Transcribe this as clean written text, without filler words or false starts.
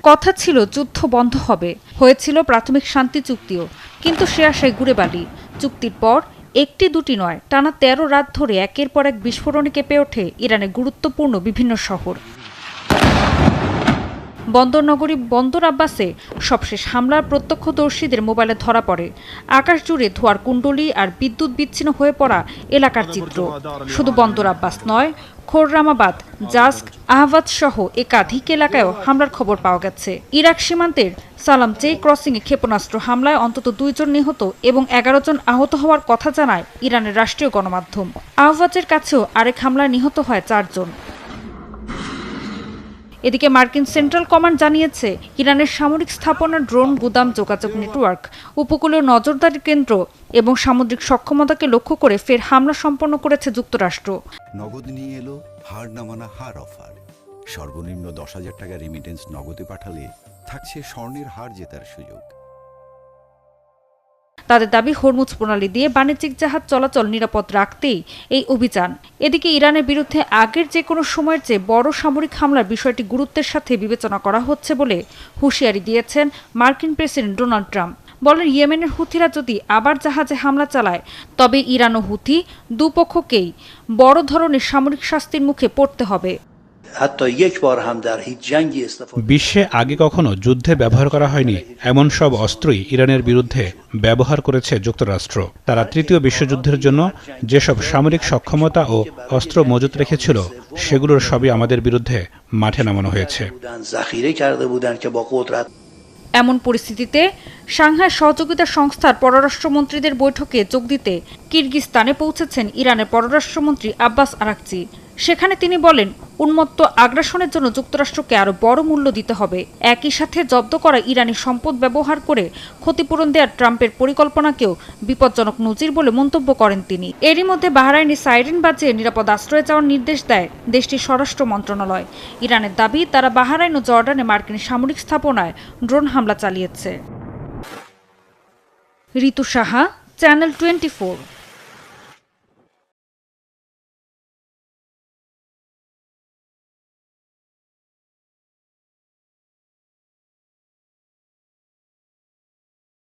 কথা ছিল যুদ্ধ বন্ধ হবে, হয়েছিল প্রাথমিক শান্তি চুক্তিও, কিন্তু সে আশায় গুড়ে বালি। চুক্তির পর একটি দুটি নয়, টানা ১৩ রাত ধরে একের পর এক বিস্ফোরণে কেঁপে ওঠে ইরানের গুরুত্বপূর্ণ বিভিন্ন শহর। বন্দরনগরী বন্দর আব্বাসে সবশেষ হামলার প্রত্যক্ষদর্শীদের মোবাইলে ধরা পড়ে আকাশ জুড়ে ধোঁয়ার কুণ্ডলী আর বিদ্যুৎ বিচ্ছিন্ন হয়ে পড়া এলাকার চিত্র। শুধু বন্দর আব্বাস নয়, খোররামাবাদ, জাস্ক, আহবাদ সহ একাধিক এলাকায়ও হামলার খবর পাওয়া গেছে। ইরাক সীমান্তের সালামচে ক্রসিংয়ে ক্ষেপণাস্ত্র হামলায় অন্তত ২ জন নিহত এবং ১১ জন আহত হওয়ার কথা জানায় ইরানের রাষ্ট্রীয় গণমাধ্যম। আহবাজের কাছেও আরেক হামলায় নিহত হয় ৪ জন। এদিকে মার্কিন সেন্ট্রাল কমান্ড জানিয়েছে, ইরানের সামরিক স্থাপনা, ড্রোন, গুদাম, যোগাযোগ নেটওয়ার্ক, উপকূলীয় নজরদারি কেন্দ্র এবং সামুদ্রিক সক্ষমতাকে লক্ষ্য করে ফের হামলা সম্পন্ন করেছে যুক্তরাষ্ট্র। নগদ নিয়ে এলো হার না মানা হার অফার। সর্বনিম্ন ১০,০০০ টাকা রেমিটেন্স নগদে পাঠালে থাকছে স্বর্ণের হার জেতার সুযোগ। তাদের দাবি, হরমুজ প্রণালী দিয়ে বাণিজ্যিক জাহাজ চলাচল নিরাপদ রাখতেই এই অভিযান। এদিকে ইরানের বিরুদ্ধে আগের যে কোনো সময়ের চেয়ে বড় সামরিক হামলার বিষয়টি গুরুত্বের সাথে বিবেচনা করা হচ্ছে বলে হুঁশিয়ারি দিয়েছেন মার্কিন প্রেসিডেন্ট ডোনাল্ড ট্রাম্প। বলেন, ইয়েমেনের হুথিরা যদি আবার জাহাজে হামলা চালায়, তবে ইরান ও হুথি দুপক্ষকেই বড় ধরনের সামরিক শাস্তির মুখে পড়তে হবে। বিশ্বে আগে কখনো যুদ্ধে ব্যবহার করা হয়নি এমন সব অস্ত্রই ইরানের বিরুদ্ধে ব্যবহার করেছে যুক্তরাষ্ট্র। তারা তৃতীয় বিশ্বযুদ্ধের জন্য যেসব সামরিক সক্ষমতা ও অস্ত্র মজুত রেখেছিল, সেগুলোর সবই আমাদের বিরুদ্ধে মাঠে নামানো হয়েছে। এমন পরিস্থিতিতে সাংহাই সহযোগিতা সংস্থার পররাষ্ট্রমন্ত্রীদের বৈঠকে যোগ দিতে কিরগিজস্তানে পৌঁছেছেন ইরানের পররাষ্ট্রমন্ত্রী আব্বাস আরাকচি। সেখানে তিনি বলেন, উন্মত্ত আগ্রাসনের জন্য যুক্তরাষ্ট্রকে আরও বড় মূল্য দিতে হবে। একই সাথে জব্দ করা ইরানি সম্পদ ব্যবহার করে ক্ষতিপূরণ দেওয়ার ট্রাম্পের পরিকল্পনাকেও বিপজ্জনক নজির বলে মন্তব্য করেন তিনি। এরই মধ্যে বাহরাইনে সাইরেন বাজিয়ে নিরাপদ আশ্রয়ে যাওয়ার নির্দেশ দেয় দেশটির স্বরাষ্ট্র মন্ত্রণালয়। ইরানের দাবি, তারা বাহরাইন ও জর্ডানে মার্কিন সামরিক স্থাপনায় ড্রোন হামলা চালিয়েছে। ঋতু সাহা, চ্যানেল 24।